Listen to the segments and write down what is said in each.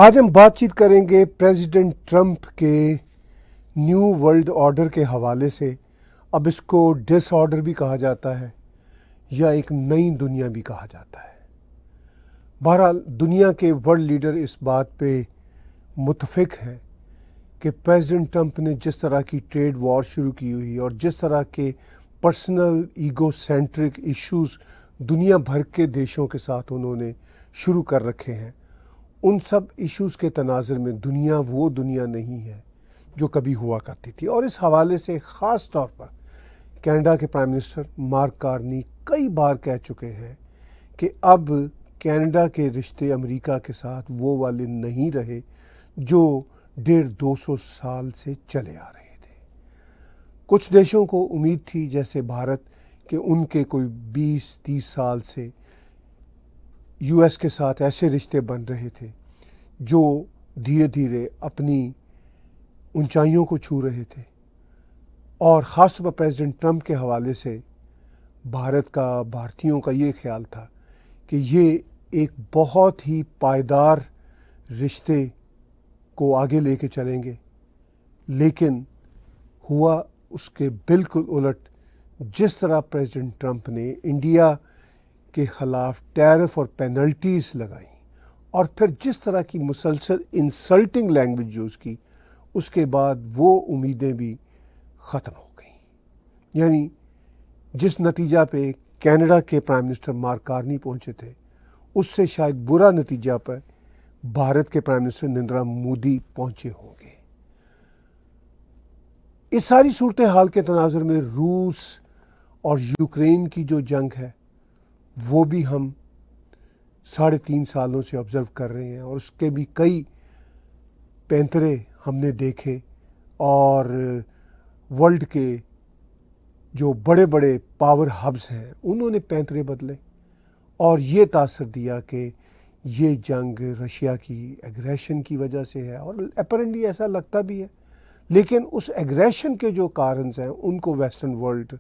آج ہم بات چیت کریں گے پریزیڈنٹ ٹرمپ کے نیو ورلڈ آرڈر کے حوالے سے۔ اب اس کو ڈس آرڈر بھی کہا جاتا ہے یا ایک نئی دنیا بھی کہا جاتا ہے۔ بہرحال دنیا کے ورلڈ لیڈر اس بات پہ متفق ہیں کہ پریزیڈنٹ ٹرمپ نے جس طرح کی ٹریڈ وار شروع کی ہوئی اور جس طرح کے پرسنل ایگو سینٹرک ایشوز دنیا بھر کے دیشوں کے ساتھ انہوں نے شروع کر رکھے ہیں، ان سب ایشوز کے تناظر میں دنیا وہ دنیا نہیں ہے جو کبھی ہوا کرتی تھی۔ اور اس حوالے سے خاص طور پر کینیڈا کے پرائم منسٹر مارک کارنی کئی بار کہہ چکے ہیں کہ اب کینیڈا کے رشتے امریکہ کے ساتھ وہ والے نہیں رہے جو 150-200 سال سے چلے آ رہے تھے۔ کچھ دیشوں کو امید تھی جیسے بھارت کہ ان کے کوئی 20-30 سال سے یو ایس کے ساتھ ایسے رشتے بن رہے تھے جو دھیرے دھیرے اپنی اونچائیوں کو چھو رہے تھے، اور خاص طور پر پریزیڈنٹ ٹرمپ کے حوالے سے بھارتیوں کا یہ خیال تھا کہ یہ ایک بہت ہی پائیدار رشتے کو آگے لے کے چلیں گے، لیکن ہوا اس کے بالکل الٹ۔ جس طرح پریزیڈنٹ ٹرمپ نے انڈیا کے خلاف ٹیرف اور پینلٹیز لگائیں اور پھر جس طرح کی مسلسل انسلٹنگ لینگویج یوز کی، اس کے بعد وہ امیدیں بھی ختم ہو گئیں۔ یعنی جس نتیجہ پہ کینیڈا کے پرائم منسٹر مارک کارنی پہنچے تھے، اس سے شاید برا نتیجہ پر بھارت کے پرائم منسٹر نریندر مودی پہنچے ہوں گے۔ اس ساری صورتحال کے تناظر میں روس اور یوکرین کی جو جنگ ہے وہ بھی ہم 3.5 سالوں سے آبزرو کر رہے ہیں، اور اس کے بھی کئی پینترے ہم نے دیکھے، اور ورلڈ کے جو بڑے بڑے پاور ہبز ہیں انہوں نے پینترے بدلے اور یہ تاثر دیا کہ یہ جنگ رشیا کی ایگریشن کی وجہ سے ہے، اور اپیرنٹلی ایسا لگتا بھی ہے۔ لیکن اس ایگریشن کے جو کارنز ہیں ان کو ویسٹرن ورلڈ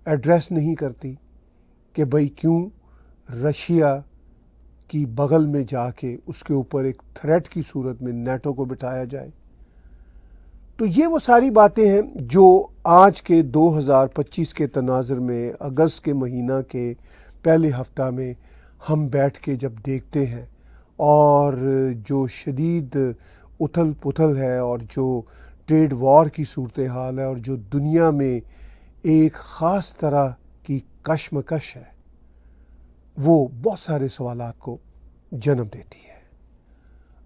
ایڈریس نہیں کرتی کہ بھئی کیوں رشیا کی بغل میں جا کے اس کے اوپر ایک تھریٹ کی صورت میں نیٹو کو بٹھایا جائے۔ تو یہ وہ ساری باتیں ہیں جو آج کے 2025 کے تناظر میں اگست کے مہینہ کے پہلے ہفتہ میں ہم بیٹھ کے جب دیکھتے ہیں، اور جو شدید اتھل پتھل ہے اور جو ٹریڈ وار کی صورتحال ہے اور جو دنیا میں ایک خاص طرح کی کشمکش ہے، وہ بہت سارے سوالات کو جنم دیتی ہے۔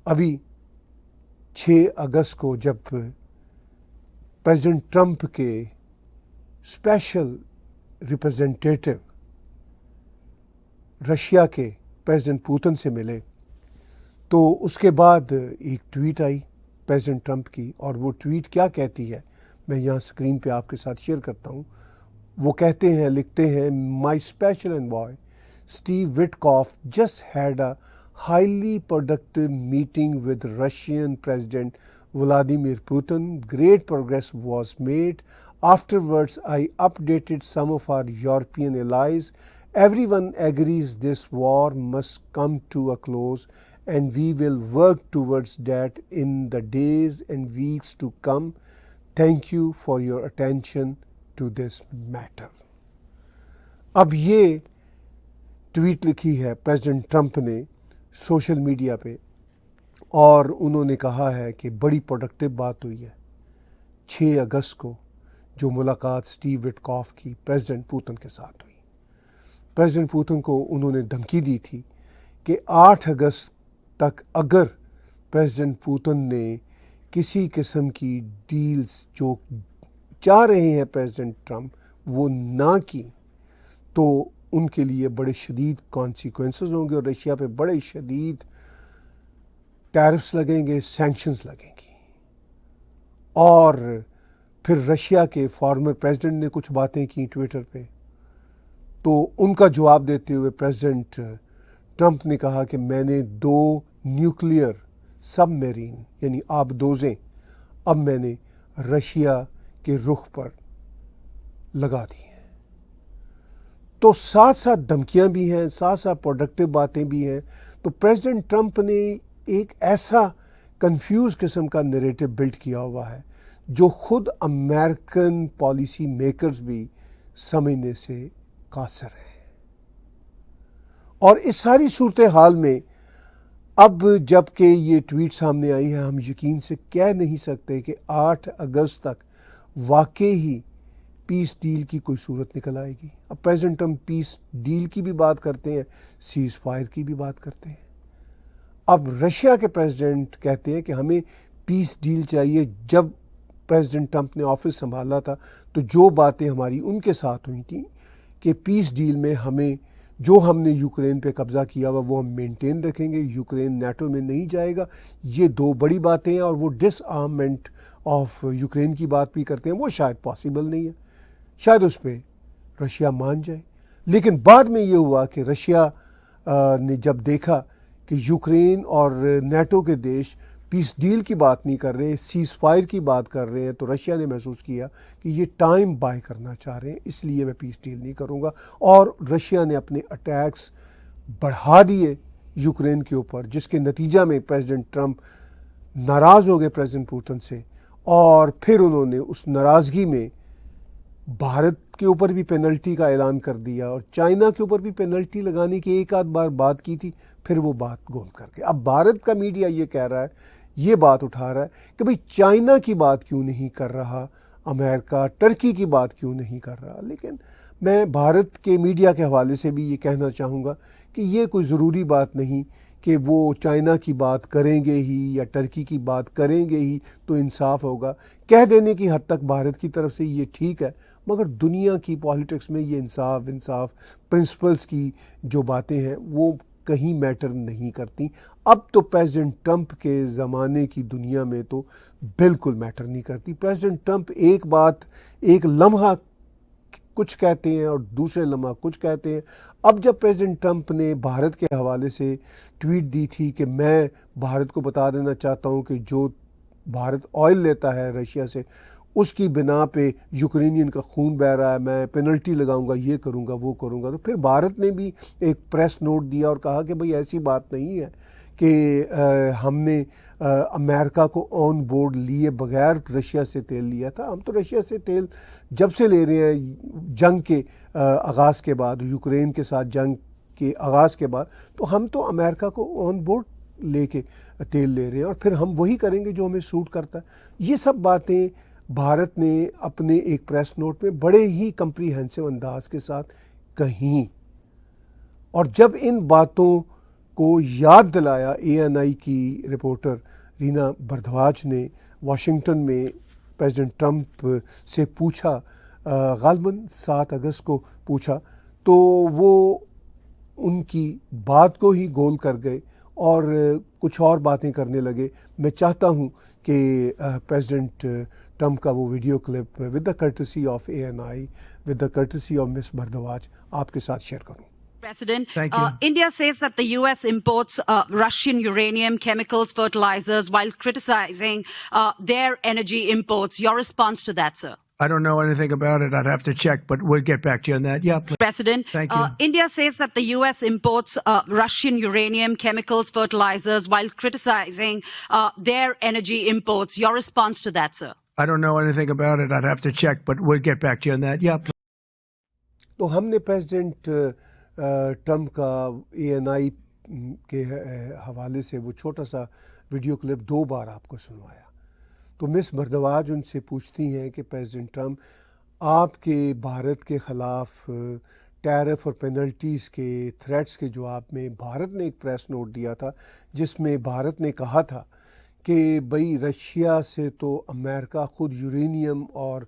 ابھی 6 اگست کو جب پریزیڈنٹ ٹرمپ کے اسپیشل ریپرزینٹیٹیو رشیا کے پریزیڈنٹ پوتن سے ملے، تو اس کے بعد ایک ٹویٹ آئی پریزیڈنٹ ٹرمپ کی، اور وہ ٹویٹ کیا کہتی ہے میں یہاں اسکرین پہ آپ کے ساتھ شیئر کرتا ہوں۔ وہ کہتے ہیں، لکھتے ہیں، my special envoy Steve Witkoff just had a highly productive meeting with Russian President Vladimir Putin. Great progress was made. Afterwards, I updated some of our European allies. Everyone agrees this war must come to a close, and we will work towards that in the days and weeks to come. Thank you for your attention to this matter. اب یہ tweet لکھی ہے president Trump نے social media پہ، اور انہوں نے کہا ہے کہ بڑی پروڈکٹیو بات ہوئی ہے 6 اگست کو جو ملاقات اسٹیو وٹکاف کی پریزیڈنٹ پوتن کے ساتھ ہوئی۔ پریزیڈنٹ پوتن کو انہوں نے دھمکی دی تھی کہ 8 اگست تک اگر پریزیڈنٹ پوتن نے کسی قسم کی ڈیلز جو چاہ رہے ہیں پریزیڈنٹ ٹرمپ وہ نہ کی، تو ان کے لیے بڑے شدید کانسیکوینسز ہوں گے، اور رشیا پہ بڑے شدید ٹیرفس لگیں گے، سینکشنز لگیں گی۔ اور پھر رشیا کے فارمر پریزیڈنٹ نے کچھ باتیں کی ٹویٹر پہ، تو ان کا جواب دیتے ہوئے پریزیڈنٹ ٹرمپ نے کہا کہ میں نے 2 نیوکلیئر سب میرین یعنی آبدوزیں اب میں نے رشیا کے رخ پر لگا دی ہیں۔ تو ساتھ ساتھ دھمکیاں بھی ہیں، ساتھ ساتھ پروڈکٹیو باتیں بھی ہیں۔ تو پریزیڈنٹ ٹرمپ نے ایک ایسا کنفیوز قسم کا نریٹو بلڈ کیا ہوا ہے جو خود امریکن پالیسی میکرز بھی سمجھنے سے قاصر ہیں. اور اس ساری صورتحال میں اب جب کہ یہ ٹویٹ سامنے آئی ہے، ہم یقین سے کہہ نہیں سکتے کہ 8 اگست تک واقعی ہی پیس ڈیل کی کوئی صورت نکل آئے گی. اب پریزیڈنٹ ٹرمپ پیس ڈیل کی بھی بات کرتے ہیں، سیز فائر کی بھی بات کرتے ہیں. اب رشیا کے پریزیڈنٹ کہتے ہیں کہ ہمیں پیس ڈیل چاہیے. جب پریزیڈنٹ ٹرمپ نے آفس سنبھالا تھا تو جو باتیں ہماری ان کے ساتھ ہوئی تھیں کہ پیس ڈیل میں جو ہم نے یوکرین پہ قبضہ کیا ہوا وہ ہم مینٹین رکھیں گے، یوکرین نیٹو میں نہیں جائے گا. یہ 2 بڑی باتیں ہیں. اور وہ ڈس آرممنٹ آف یوکرین کی بات بھی کرتے ہیں، وہ شاید پاسبل نہیں ہے، شاید اس پہ رشیا مان جائے. لیکن بعد میں یہ ہوا کہ رشیا نے جب دیکھا کہ یوکرین اور نیٹو کے دیش پیس ڈیل کی بات نہیں کر رہے، سیز فائر کی بات کر رہے ہیں، تو رشیا نے محسوس کیا کہ یہ ٹائم بائی کرنا چاہ رہے ہیں، اس لیے میں پیس ڈیل نہیں کروں گا. اور رشیا نے اپنے اٹیکس بڑھا دیے یوکرین کے اوپر، جس کے نتیجہ میں پریزیڈنٹ ٹرمپ ناراض ہو گئے پریزیڈنٹ پوتن سے. اور پھر انہوں نے اس ناراضگی میں بھارت کے اوپر بھی پینلٹی کا اعلان کر دیا اور چائنا کے اوپر بھی پینلٹی لگانے کی ایک آدھ بار بات کی تھی، پھر وہ بات گول کر گئے. اب بھارت کا میڈیا یہ کہہ رہا ہے، یہ بات اٹھا رہا ہے کہ بھئی چائنا کی بات کیوں نہیں کر رہا امریکہ، ٹرکی کی بات کیوں نہیں کر رہا. لیکن میں بھارت کے میڈیا کے حوالے سے بھی یہ کہنا چاہوں گا کہ یہ کوئی ضروری بات نہیں کہ وہ چائنا کی بات کریں گے ہی یا ٹرکی کی بات کریں گے ہی تو انصاف ہوگا. کہہ دینے کی حد تک بھارت کی طرف سے یہ ٹھیک ہے، مگر دنیا کی پالیٹکس میں یہ انصاف پرنسپلز کی جو باتیں ہیں وہ کہیں میٹر نہیں کرتی. اب تو پریزیڈنٹ ٹرمپ کے زمانے کی دنیا میں تو بالکل میٹر نہیں کرتی. پریزیڈنٹ ٹرمپ ایک لمحہ کچھ کہتے ہیں اور دوسرے لمحہ کچھ کہتے ہیں. اب جب پریزیڈنٹ ٹرمپ نے بھارت کے حوالے سے ٹویٹ دی تھی کہ میں بھارت کو بتا دینا چاہتا ہوں کہ جو بھارت آئل لیتا ہے رشیا سے، اس کی بنا پہ یوکرینین کا خون بہہ رہا ہے، میں پینلٹی لگاؤں گا، یہ کروں گا وہ کروں گا، تو پھر بھارت نے بھی ایک پریس نوٹ دیا اور کہا کہ بھئی ایسی بات نہیں ہے کہ ہم نے امریکہ کو آن بورڈ لیے بغیر رشیا سے تیل لیا تھا. ہم تو رشیا سے تیل جب سے لے رہے ہیں جنگ کے آغاز کے بعد، یوکرین کے ساتھ جنگ کے آغاز کے بعد، تو ہم تو امریکہ کو آن بورڈ لے کے تیل لے رہے ہیں اور پھر ہم وہی کریں گے جو ہمیں سوٹ کرتا ہے. یہ سب باتیں بھارت نے اپنے ایک پریس نوٹ میں بڑے ہی کمپریہنسو انداز کے ساتھ کہیں. اور جب ان باتوں کو یاد دلایا ANI کی رپورٹر رینا بردھواج نے واشنگٹن میں پریزیڈنٹ ٹرمپ سے پوچھا، غالباً 7 اگست کو پوچھا، تو وہ ان کی بات کو ہی گول کر گئے اور کچھ اور باتیں کرنے لگے. میں چاہتا ہوں کہ پریزیڈنٹ ٹرمپ کا وہ video clip with the courtesy of ANI، with the courtesy of Ms Bhardwaj آپ کے ساتھ شیئر کروں. President, India says that the U.S. imports Russian uranium, chemicals, fertilizers, while criticizing their energy imports. Your response to that, sir? I don't know anything about it. I'd have to check, but we'll get back to you on that. Yeah, please. President, Thank you. India says that the U.S. imports Russian uranium, chemicals, fertilizers, while criticizing their energy imports. Your response to that, sir? I don't know anything about it. I'd have to check, but we'll get back to you on that. Yeah, please. تو ہم نے president Trump کا ANI کے حوالے سے وہ چھوٹا سا ویڈیو کلپ 2 بار آپ کو سنوایا. تو مس بردھواج ان سے پوچھتی ہیں کہ پریزیڈنٹ ٹرمپ، آپ کے بھارت کے خلاف ٹیرف اور پینلٹیز کے تھریٹس کے جواب میں بھارت نے ایک پریس نوٹ دیا تھا جس میں بھارت نے کہا تھا کہ بھئی رشیا سے تو امریکہ خود یورینیم اور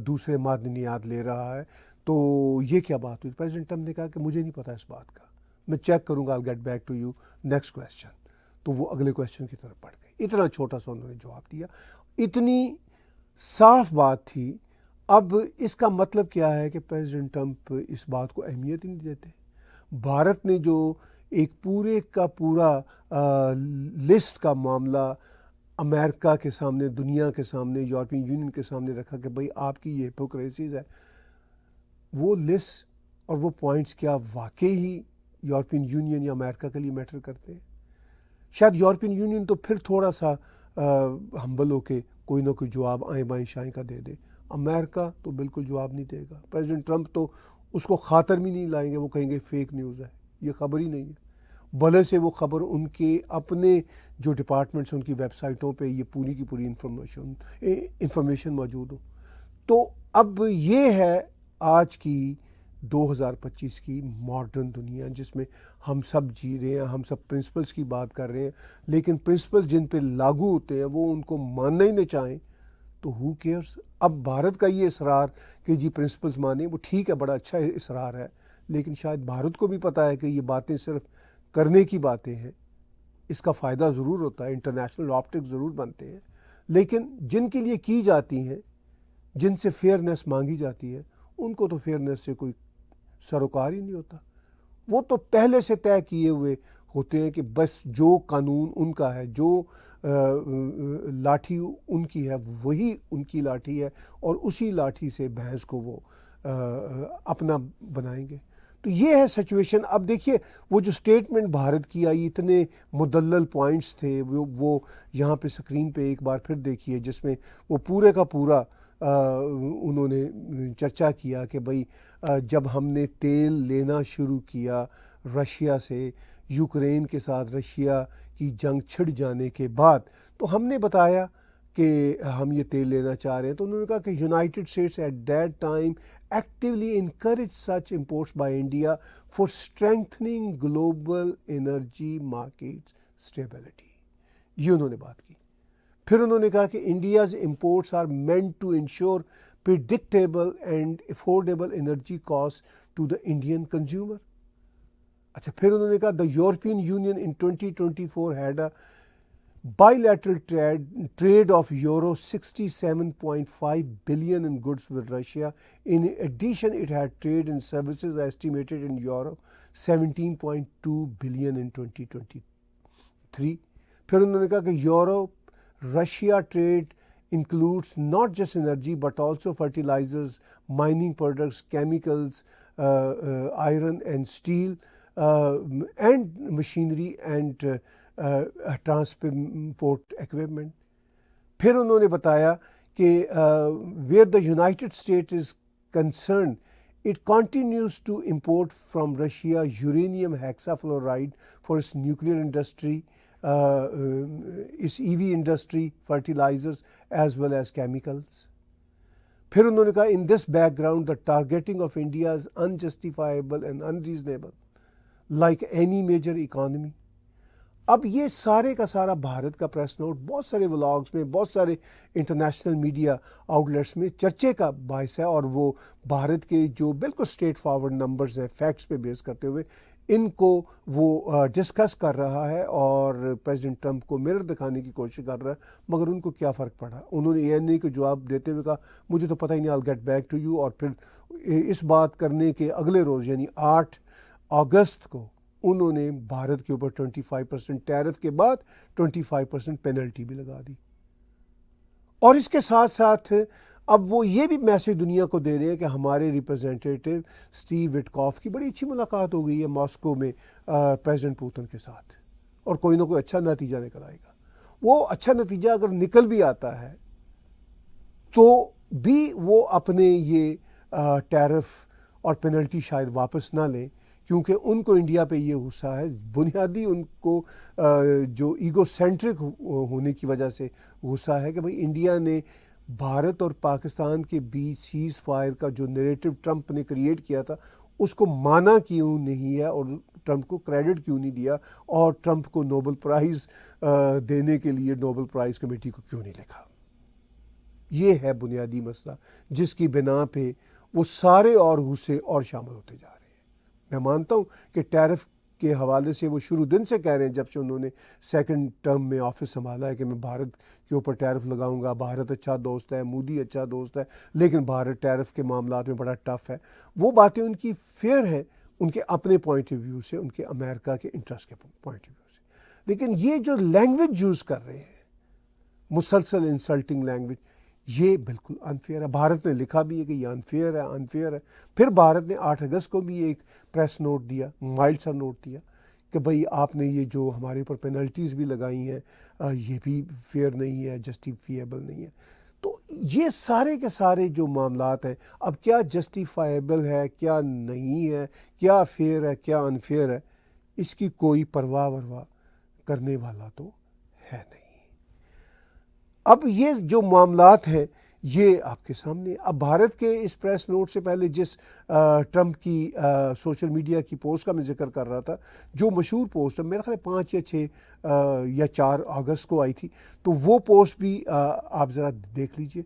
دوسرے معدنیات لے رہا ہے، تو یہ کیا بات ہوئی؟ پریزیڈنٹ ٹرمپ نے کہا کہ مجھے نہیں پتہ اس بات کا، میں چیک کروں گا، I'll get back to you next question. تو وہ اگلے کویسچن کی طرف بڑھ گئے. اتنا چھوٹا سا انہوں نے جواب دیا، اتنی صاف بات تھی. اب اس کا مطلب کیا ہے کہ پریزیڈنٹ ٹرمپ اس بات کو اہمیت ہی نہیں دیتے. بھارت نے جو ایک پورے کا پورا لسٹ کا معاملہ امریکہ کے سامنے، دنیا کے سامنے، یورپین یونین کے سامنے رکھا کہ بھئی آپ کی یہ ہپوکریسیز ہے، وہ لسٹ اور وہ پوائنٹس کیا واقعی ہی یورپین یونین یا امریکہ کے لیے میٹر کرتے ہیں؟ شاید یورپین یونین تو پھر تھوڑا سا ہمبل ہو کے کوئی نہ کوئی جواب آئیں بائیں شائیں کا دے دے. امریکہ تو بالکل جواب نہیں دے گا. پریزیڈنٹ ٹرمپ تو اس کو خاطر بھی نہیں لائیں گے. وہ کہیں گے فیک نیوز ہے, یہ خبر ہی نہیں ہے. بھلے سے وہ خبر ان کے اپنے جو ڈپارٹمنٹس ان کی ویب سائٹوں پہ یہ پوری کی پوری انفارمیشن موجود ہو. تو اب یہ ہے آج کی 2025 کی ماڈرن دنیا جس میں ہم سب جی رہے ہیں. ہم سب پرنسپلز کی بات کر رہے ہیں, لیکن پرنسپل جن پہ لاگو ہوتے ہیں وہ ان کو ماننا ہی نہ چاہیں تو ہو کیئرس. اب بھارت کا یہ اصرار کہ جی پرنسپلز مانیں, وہ ٹھیک ہے, بڑا اچھا اصرار ہے, لیکن شاید بھارت کو بھی پتہ ہے کہ یہ باتیں صرف کرنے کی باتیں ہیں. اس کا فائدہ ضرور ہوتا ہے, انٹرنیشنل آپٹکس ضرور بنتے ہیں, لیکن جن کے لیے کی جاتی ہیں, جن سے فیئرنیس مانگی جاتی ہے, ان کو تو فیئرنیس سے کوئی سروکار ہی نہیں ہوتا. وہ تو پہلے سے طے کیے ہوئے ہوتے ہیں کہ بس جو قانون ان کا ہے, جو لاٹھی ان کی ہے, وہی ان کی لاٹھی ہے, اور اسی لاٹھی سے بھینس کو وہ اپنا بنائیں گے. تو یہ ہے سچویشن. اب دیکھیے وہ جو سٹیٹمنٹ بھارت کی آئی, اتنے مدلل پوائنٹس تھے, وہ یہاں پہ سکرین پہ ایک بار پھر دیکھیے, جس میں وہ پورے کا پورا انہوں نے چرچا کیا کہ بھئی جب ہم نے تیل لینا شروع کیا رشیا سے, یوکرین کے ساتھ رشیا کی جنگ چھڑ جانے کے بعد, تو ہم نے بتایا کہ ہم یہ تیل لینا چاہ رہے ہیں. تو انہوں نے کہا کہ United States at that time actually encourage such imports by India for strengthening global energy market stability. یہ انہوں نے بات کی. پھر انہوں نے کہا کہ India's imports are meant to ensure predictable and affordable energy cost to the Indian consumer. اچھا, پھر انہوں نے کہا the European Union in 2024 had a bilateral trade of euro 67.5 billion in goods with Russia. In addition, it had trade in services estimated in euro 17.2 billion in 2023. پھر انہوں نے کہا کہ Europe Russia trade includes not just energy but also fertilizers, mining products, chemicals, iron and steel, and machinery and transport equipment. پھر انہوں نے بتایا کہ where the United States is concerned, it continues to import from Russia uranium hexafluoride for its nuclear industry, its EV industry, fertilizers as well as chemicals. پھر انہوں نے کہا in this background the targeting of India is unjustifiable and unreasonable like any major economy. اب یہ سارے کا سارا بھارت کا پریس نوٹ بہت سارے ولاگز میں, بہت سارے انٹرنیشنل میڈیا آؤٹلیٹس میں چرچے کا باعث ہے, اور وہ بھارت کے جو بالکل اسٹریٹ فارورڈ نمبرز ہیں فیکٹس پہ بیس کرتے ہوئے ان کو وہ ڈسکس کر رہا ہے اور پریزیڈنٹ ٹرمپ کو مرر دکھانے کی کوشش کر رہا ہے. مگر ان کو کیا فرق پڑا؟ انہوں نے ANA کو جواب دیتے ہوئے کہا مجھے تو پتہ ہی نہیں, I'll get back to you. اور پھر اس بات کرنے کے اگلے روز یعنی 8 اگست کو انہوں نے بھارت کے اوپر 25% ٹیرف کے بعد 25% پینلٹی بھی لگا دی. اور اس کے ساتھ ساتھ اب وہ یہ بھی میسج دنیا کو دے رہے ہیں کہ ہمارے ریپرزینٹیٹو اسٹیو وٹکاف کی بڑی اچھی ملاقات ہو گئی ہے ماسکو میں پریزیڈنٹ پوتن کے ساتھ, اور کوئی نہ کوئی اچھا نتیجہ نکل آئے گا. وہ اچھا نتیجہ اگر نکل بھی آتا ہے تو بھی وہ اپنے یہ ٹیرف اور پینلٹی شاید واپس نہ لیں, کیونکہ ان کو انڈیا پہ یہ غصہ ہے بنیادی, ان کو جو ایگو سینٹرک ہونے کی وجہ سے غصہ ہے کہ بھئی انڈیا نے بھارت اور پاکستان کے بیچ سیز فائر کا جو نیریٹو ٹرمپ نے کریٹ کیا تھا اس کو مانا کیوں نہیں ہے, اور ٹرمپ کو کریڈٹ کیوں نہیں دیا, اور ٹرمپ کو نوبل پرائز دینے کے لیے نوبل پرائز کمیٹی کو کیوں نہیں لکھا. یہ ہے بنیادی مسئلہ جس کی بنا پہ وہ سارے اور غصے اور شامل ہوتے جا رہے ہیں. میں مانتا ہوں کہ ٹیرف کے حوالے سے وہ شروع دن سے کہہ رہے ہیں, جب سے انہوں نے سیکنڈ ٹرم میں آفس سنبھالا ہے کہ میں بھارت کے اوپر ٹیرف لگاؤں گا, بھارت اچھا دوست ہے, مودی اچھا دوست ہے, لیکن بھارت ٹیرف کے معاملات میں بڑا ٹف ہے. وہ باتیں ان کی فیئر ہیں ان کے اپنے پوائنٹ آف ویو سے, ان کے امریکہ کے انٹرسٹ کے پوائنٹ آف ویو سے. لیکن یہ جو لینگویج یوز کر رہے ہیں, مسلسل انسلٹنگ لینگویج, یہ بالکل انفیئر ہے. بھارت نے لکھا بھی ہے کہ یہ انفیئر ہے. پھر بھارت نے 8 اگست کو بھی ایک پریس نوٹ دیا, مائلڈ سا نوٹ دیا کہ بھئی آپ نے یہ جو ہمارے اوپر پینلٹیز بھی لگائی ہیں یہ بھی فیئر نہیں ہے، جسٹیفیبل نہیں ہے. تو یہ سارے کے سارے جو معاملات ہیں، اب کیا جسٹیفائیبل ہے، کیا نہیں ہے، کیا فیئر ہے، کیا انفیئر ہے، اس کی کوئی پرواہ ورواہ کرنے والا تو ہے نہیں. اب یہ جو معاملات ہیں یہ آپ کے سامنے. اب بھارت کے اس پریس نوٹ سے پہلے جس ٹرمپ کی سوشل میڈیا کی پوسٹ کا میں ذکر کر رہا تھا، جو مشہور پوسٹ ہے، میرا خیال 5 یا 6 یا 4 اگست کو آئی تھی، تو وہ پوسٹ بھی آپ ذرا دیکھ لیجئے.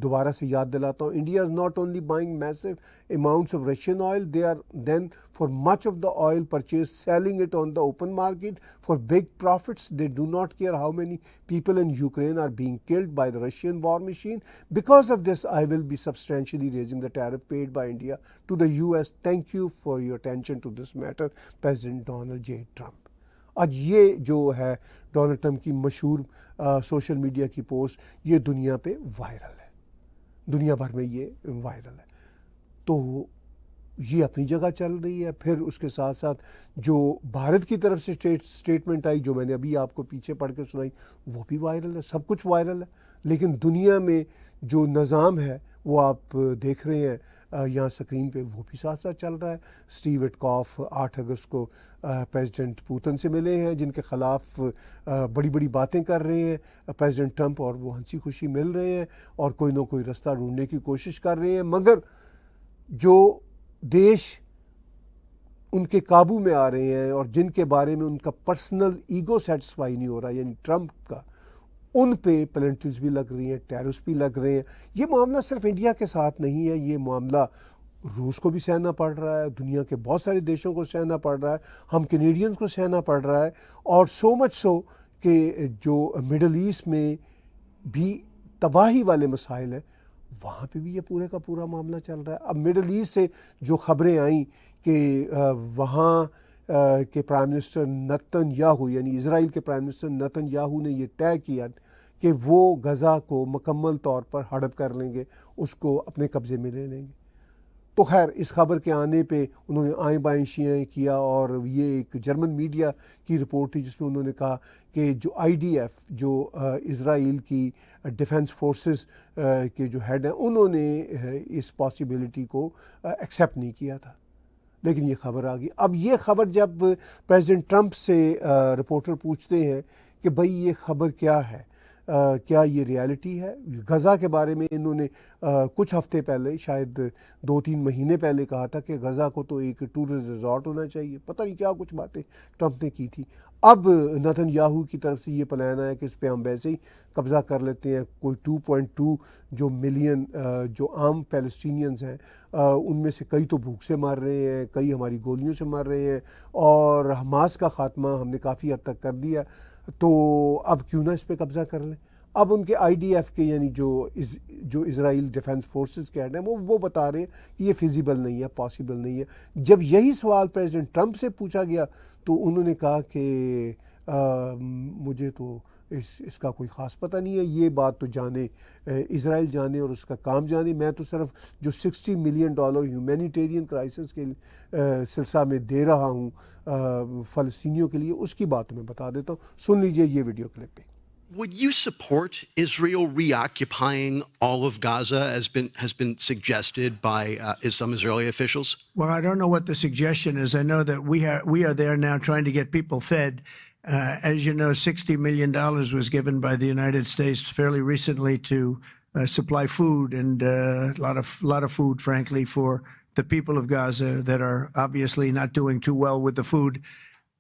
دوبارہ سے یاد دلاتا ہوں، India is not only buying massive amounts of Russian oil, they are then for much of the oil purchase selling it on the open market for big profits. They do not care how many people in Ukraine are being killed by the Russian war machine. Because of this, I will be substantially raising the tariff paid by India to the US. Thank you for your attention to this matter, President Donald J. Trump. آج یہ جو ہے Donald Trump کی مشہور social media کی post, یہ دنیا پہ وائرل ہے، دنیا بھر میں یہ وائرل ہے. تو یہ اپنی جگہ چل رہی ہے. پھر اس کے ساتھ ساتھ جو بھارت کی طرف سے اسٹیٹمنٹ آئی، جو میں نے ابھی آپ کو پیچھے پڑھ کے سنائی، وہ بھی وائرل ہے. سب کچھ وائرل ہے. لیکن دنیا میں جو نظام ہے وہ آپ دیکھ رہے ہیں یہاں سکرین پہ، وہ بھی ساتھ ساتھ چل رہا ہے. اسٹیو وٹکاف 8 اگست کو پریزیڈنٹ پوتن سے ملے ہیں، جن کے خلاف بڑی بڑی باتیں کر رہے ہیں پریزیڈنٹ ٹرمپ، اور وہ ہنسی خوشی مل رہے ہیں اور کوئی نہ کوئی رستہ ڈھونڈنے کی کوشش کر رہے ہیں. مگر جو دیش ان کے قابو میں آ رہے ہیں اور جن کے بارے میں ان کا پرسنل ایگو سیٹسفائی نہیں ہو رہا، یعنی ٹرمپ کا، ان پہ پلنٹیز بھی لگ رہی ہیں، ٹیررس بھی لگ رہے ہیں. یہ معاملہ صرف انڈیا کے ساتھ نہیں ہے، یہ معاملہ روس کو بھی سہنا پڑ رہا ہے، دنیا کے بہت سارے دیشوں کو سہنا پڑ رہا ہے، ہم کینیڈینز کو سہنا پڑ رہا ہے. اور سو مچ سو کہ جو مڈل ایسٹ میں بھی تباہی والے مسائل ہیں، وہاں پہ بھی یہ پورے کا پورا معاملہ چل رہا ہے. اب مڈل ایسٹ سے جو خبریں آئیں کہ وہاں کے پرائم منسٹر نتن یاہو، یعنی اسرائیل کے پرائم منسٹر نتن یاہو نے یہ طے کیا کہ وہ غزہ کو مکمل طور پر ہڑپ کر لیں گے، اس کو اپنے قبضے میں لے لیں گے. تو خیر اس خبر کے آنے پہ انہوں نے آئیں بائیں شیئیں کیا، اور یہ ایک جرمن میڈیا کی رپورٹ تھی جس میں انہوں نے کہا کہ جو IDF، جو اسرائیل کی ڈیفنس فورسز کے جو ہیڈ ہیں، انہوں نے اس پاسبلٹی کو ایکسیپٹ نہیں کیا تھا. لیکن یہ خبر آ گئی. اب یہ خبر جب پریزیڈنٹ ٹرمپ سے رپورٹر پوچھتے ہیں کہ بھئی یہ خبر کیا ہے، کیا یہ ریالٹی ہے؟ غزہ کے بارے میں انہوں نے کچھ ہفتے پہلے، شاید 2-3 مہینے پہلے کہا تھا کہ غزہ کو تو ایک ٹورسٹ ریزورٹ ہونا چاہیے. پتہ نہیں کیا کچھ باتیں ٹرمپ نے کی تھی. اب نتن یاہو کی طرف سے یہ پلان آیا کہ اس پہ ہم ویسے ہی قبضہ کر لیتے ہیں. کوئی 2.2 جو ملین جو عام فلسطینینز ہیں، ان میں سے کئی تو بھوک سے مر رہے ہیں، کئی ہماری گولیوں سے مر رہے ہیں، اور حماس کا خاتمہ ہم نے کافی حد تک کر دیا. تو اب کیوں نہ اس پہ قبضہ کر لیں. اب ان کے IDF کے، یعنی جو اسرائیل ڈیفنس فورسز کے ہیڈ ہیں، وہ بتا رہے ہیں کہ یہ فیزیبل نہیں ہے، پاسبل نہیں ہے. جب یہی سوال پریزیڈنٹ ٹرمپ سے پوچھا گیا تو انہوں نے کہا کہ مجھے تو اس کا کوئی خاص پتہ نہیں ہے، یہ بات تو جانے اسرائیل جانے اور اس کا کام جانے. میں تو صرف جو $60 ملین ہیومینیٹیرین کرائسس کے سلسلہ میں دے رہا ہوں فلسطینیوں کے لیے، اس کی بات میں بتا دیتا ہوں. سن لیجئے یہ ویڈیو کلپ پہ. Would you support Israel reoccupying all of Gaza, has been suggested by some Israeli officials? Well, I don't know what the suggestion is. I know that we are there now trying to get people fed. As you know, $60 million was given by the United States fairly recently to supply food, and a lot of food, frankly, for the people of Gaza that are obviously not doing too well with the food.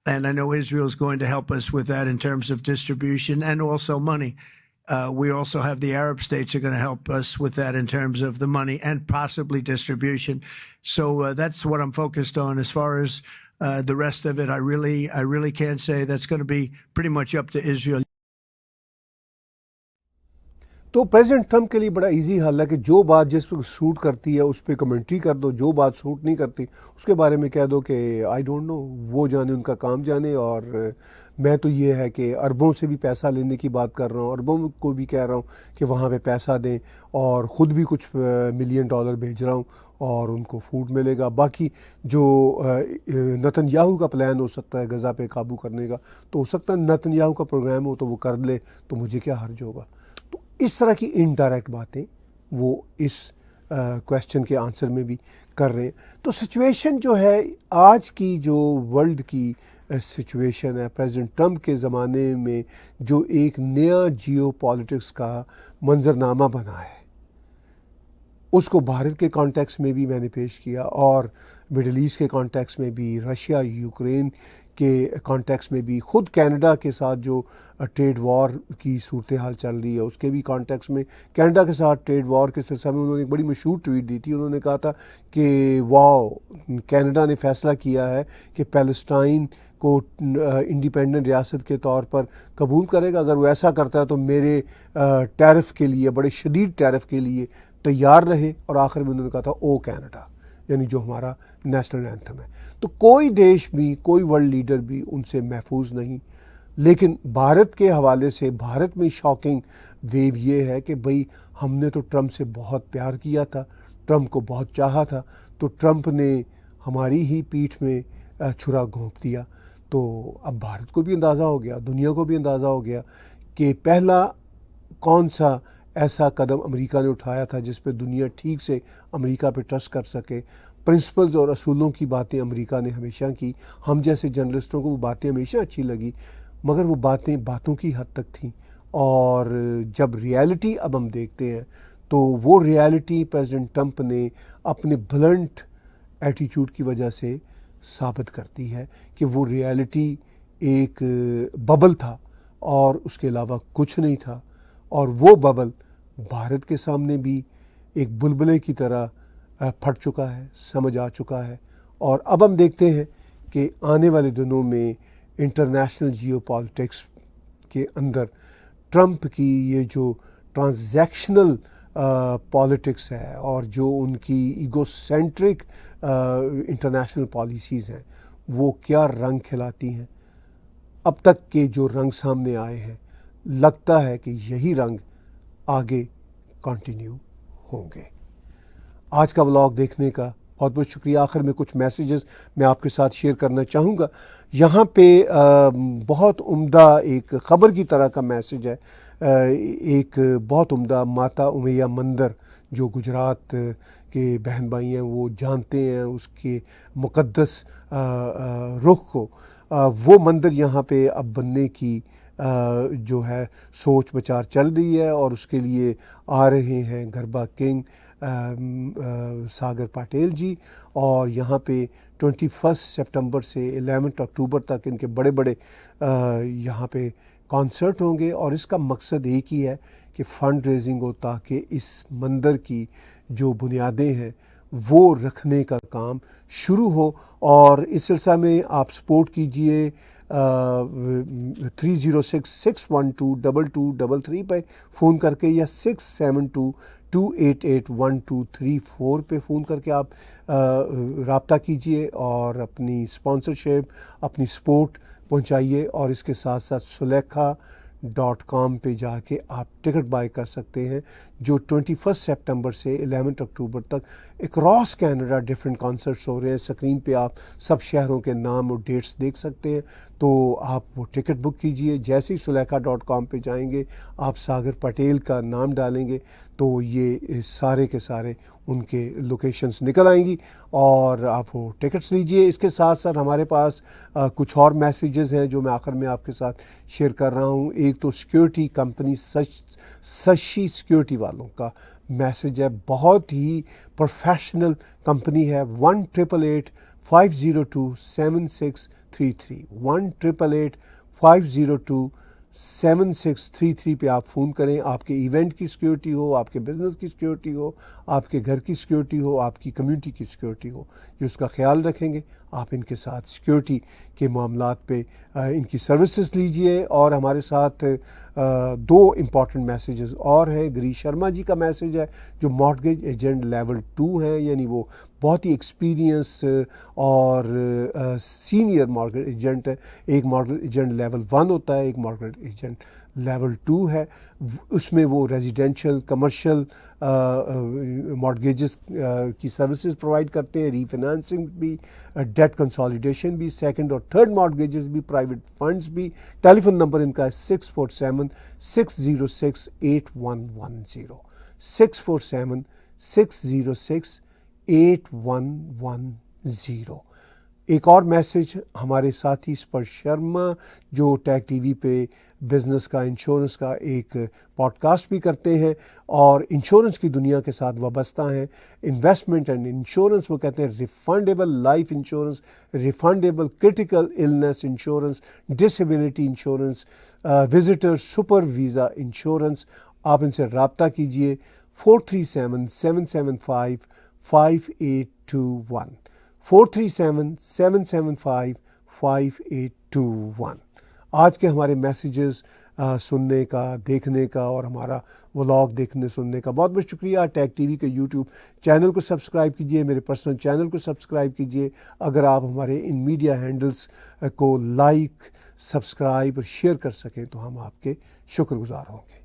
And I know Israel is going to help us with that in terms of distribution and also money. We also have the Arab states are going to help us with that in terms of the money and possibly distribution. So that's what I'm focused on. As far as the rest of it, I really can't say. That's going to be pretty much up to Israel. تو president Trump کے لیے بڑا easy حل ہے کہ جو بات جس پہ سوٹ کرتی ہے اس پہ کمنٹری کر دو، جو بات سوٹ نہیں کرتی اس کے بارے میں کہہ دو کہ آئی ڈونٹ نو، وہ جانے ان کا کام جانے، اور میں تو یہ ہے کہ اربوں سے بھی پیسہ لینے کی بات کر رہا ہوں، اربوں کو بھی کہہ رہا ہوں کہ وہاں پہ پیسہ دیں، اور خود بھی کچھ $1 ملین بھیج رہا ہوں اور ان کو فوڈ ملے گا۔ باقی جو نتن یاہو کا پلان ہو سکتا ہے غزہ پہ قابو کرنے کا، تو ہو سکتا ہے نتن یاہو کا پروگرام ہو تو وہ کر لے، تو مجھے کیا حرج ہوگا۔ تو اس طرح کی انڈائریکٹ باتیں وہ اس کویسچن کے آنسر میں بھی کر رہے ہیں۔ تو سچویشن جو ہے آج کی، جو ورلڈ کی سچویشن ہے پریزیڈنٹ ٹرمپ کے زمانے میں، جو ایک نیا جیو پالیٹکس کا منظرنامہ بنا ہے، اس کو بھارت کے کانٹیکس میں بھی میں نے پیش کیا، اور مڈل ایسٹ کے کانٹیکس میں بھی، رشیا یوکرین کے کانٹیکس میں بھی، خود کینیڈا کے ساتھ جو ٹریڈ وار کی صورتحال چل رہی ہے اس کے بھی کانٹیکس میں، کینیڈا کے ساتھ ٹریڈ وار کے سلسلے میں انہوں نے ایک بڑی مشہور ٹویٹ دی تھی۔ انہوں نے کہا تھا کہ واو، کینیڈا نے فیصلہ کیا ہے کہ پیلسٹائن کو انڈیپینڈنٹ ریاست کے طور پر قبول کرے گا، اگر وہ ایسا کرتا ہے تو میرے ٹیرف کے لیے، بڑے شدید ٹیرف کے لیے تیار رہے، اور آخر میں انہوں نے کہا تھا او کینیڈا، یعنی جو ہمارا نیشنل اینتھم ہے۔ تو کوئی دیش بھی، کوئی ورلڈ لیڈر بھی ان سے محفوظ نہیں۔ لیکن بھارت کے حوالے سے، بھارت میں شاکنگ ویو یہ ہے کہ بھئی ہم نے تو ٹرمپ سے بہت پیار کیا تھا، ٹرمپ کو بہت چاہا تھا، تو ٹرمپ نے ہماری ہی پیٹھ میں چھرا گھونپ دیا۔ تو اب بھارت کو بھی اندازہ ہو گیا، دنیا کو بھی اندازہ ہو گیا کہ پہلا کون سا ایسا قدم امریکہ نے اٹھایا تھا جس پہ دنیا ٹھیک سے امریکہ پہ ٹرسٹ کر سکے۔ پرنسپلز اور اصولوں کی باتیں امریکہ نے ہمیشہ کی، ہم جیسے جرنلسٹوں کو وہ باتیں ہمیشہ اچھی لگی، مگر وہ باتیں باتوں کی حد تک تھیں، اور جب ریالٹی اب ہم دیکھتے ہیں تو وہ ریالٹی پریزیڈنٹ ٹرمپ نے اپنے بلنٹ ایٹیٹیوڈ کی وجہ سے ثابت کرتی ہے کہ وہ ریالٹی ایک ببل تھا اور اس کے علاوہ کچھ نہیں تھا، اور وہ ببل بھارت کے سامنے بھی ایک بلبلے کی طرح پھٹ چکا ہے، سمجھ آ چکا ہے۔ اور اب ہم دیکھتے ہیں کہ آنے والے دنوں میں انٹرنیشنل جیو پالیٹکس کے اندر ٹرمپ کی یہ جو ٹرانزیکشنل پالیٹکس ہے اور جو ان کی ایگو سینٹرک انٹرنیشنل پالیسیز ہیں، وہ کیا رنگ کھلاتی ہیں۔ اب تک کے جو رنگ سامنے آئے ہیں، لگتا ہے کہ یہی رنگ آگے کنٹینیو ہوں گے۔ آج کا ولاگ دیکھنے کا بہت بہت شکریہ۔ آخر میں کچھ میسیجز میں آپ کے ساتھ شیئر کرنا چاہوں گا۔ یہاں پہ بہت عمدہ ایک خبر کی طرح کا میسیج ہے، ایک بہت عمدہ ماتا امیہ مندر جو گجرات کے بہن بھائی ہیں وہ جانتے ہیں اس کے مقدس رخ کو، وہ مندر یہاں پہ اب بننے کی جو ہے سوچ بچار چل رہی ہے، اور اس کے لیے آ رہے ہیں گربا کنگ ساگر پاٹیل جی، اور یہاں پہ 21 سپٹمبر سے 11 اکتوبر تک ان کے بڑے بڑے یہاں پہ کانسرٹ ہوں گے، اور اس کا مقصد ایک ہی ہے کہ فنڈ ریزنگ ہو تاکہ اس مندر کی جو بنیادیں ہیں وہ رکھنے کا کام شروع ہو۔ اور اس سلسلہ میں آپ سپورٹ کیجئے 3066122233 پہ فون کر کے، یا 6722881234 پہ فون کر کے آپ رابطہ کیجئے اور اپنی اسپانسرشپ، اپنی سپورٹ پہنچائیے۔ اور اس کے ساتھ ساتھ suleikha.com پہ جا کے آپ ٹکٹ بائی کر سکتے ہیں، جو 21 سپٹمبر سے 11 اکتوبر تک اکراس کینیڈا ڈیفرنٹ کانسرٹس ہو رہے ہیں۔ اسکرین پہ آپ سب شہروں کے نام اور ڈیٹس دیکھ سکتے ہیں، تو آپ وہ ٹکٹ بک کیجئے۔ جیسے ہی suleikha.com پہ جائیں گے، آپ ساگر پٹیل کا نام ڈالیں گے تو یہ سارے کے سارے ان کے لوکیشنز نکل آئیں گی، اور آپ وہ ٹکٹس لیجئے۔ اس کے ساتھ ساتھ ہمارے پاس کچھ اور میسیجز ہیں جو میں آخر میں آپ کے ساتھ شیئر کر رہا ہوں۔ ایک تو سیکیورٹی کمپنی سشی سیکیورٹی والوں کا میسیج ہے، بہت ہی پروفیشنل کمپنی ہے، 1-888-502-7633 1-888-502 7633 پہ آپ فون کریں. آپ کے ایونٹ کی سیکیورٹی ہو, آپ کے بزنس کی سیکیورٹی ہو, آپ کے گھر کی سیکیورٹی ہو, آپ کی کمیونٹی کی سیکیورٹی ہو, یہ اس کا خیال رکھیں گے. آپ ان کے ساتھ سیکیورٹی کے معاملات پہ ان کی سروسز لیجئے. اور ہمارے ساتھ 2 امپورٹنٹ میسیجز اور ہیں. گریش شرما جی کا میسیج ہے جو مارٹگیج ایجنٹ لیول 2 ہیں, یعنی وہ بہت ہی ایکسپیرینس اور سینئر مارٹگیج ایجنٹ ہے. ایک مارٹگیج ایجنٹ لیول 1 ہوتا ہے, ایک مارٹگیج ایجنٹ لیول 2 ہے. اس میں وہ ریزیڈینشیل کمرشل مارٹگیجز کی سروسز پرووائڈ کرتے ہیں, ری فنانسنگ بھی, ڈیٹ کنسالیڈیشن بھی, سیکنڈ اور تھرڈ مارٹگیجز بھی, پرائیویٹ فنڈز بھی. ٹیلی فون نمبر ان کا ہے 647-606-8110 647-606-8110. ایک اور میسیج ہمارے ساتھی سپر شرما جو ٹیک ٹی وی پہ بزنس کا, انشورنس کا ایک پوڈ کاسٹ بھی کرتے ہیں اور انشورنس کی دنیا کے ساتھ وابستہ ہیں. انویسٹمنٹ اینڈ انشورنس, وہ کہتے ہیں refundable life insurance, refundable critical illness insurance, disability insurance, visitor super visa insurance. آپ ان سے رابطہ کیجئے 437-775-5821 437-775-5821. آج کے ہمارے میسیجز سننے کا, دیکھنے کا اور ہمارا ولاگ دیکھنے سننے کا بہت بہت شکریہ. ٹیک ٹی وی کے یوٹیوب چینل کو سبسکرائب کیجئے, میرے پرسنل چینل کو سبسکرائب کیجئے. اگر آپ ہمارے ان میڈیا ہینڈلز کو لائک, سبسکرائب اور شیئر کر سکیں تو ہم آپ کے شکر گزار ہوں گے.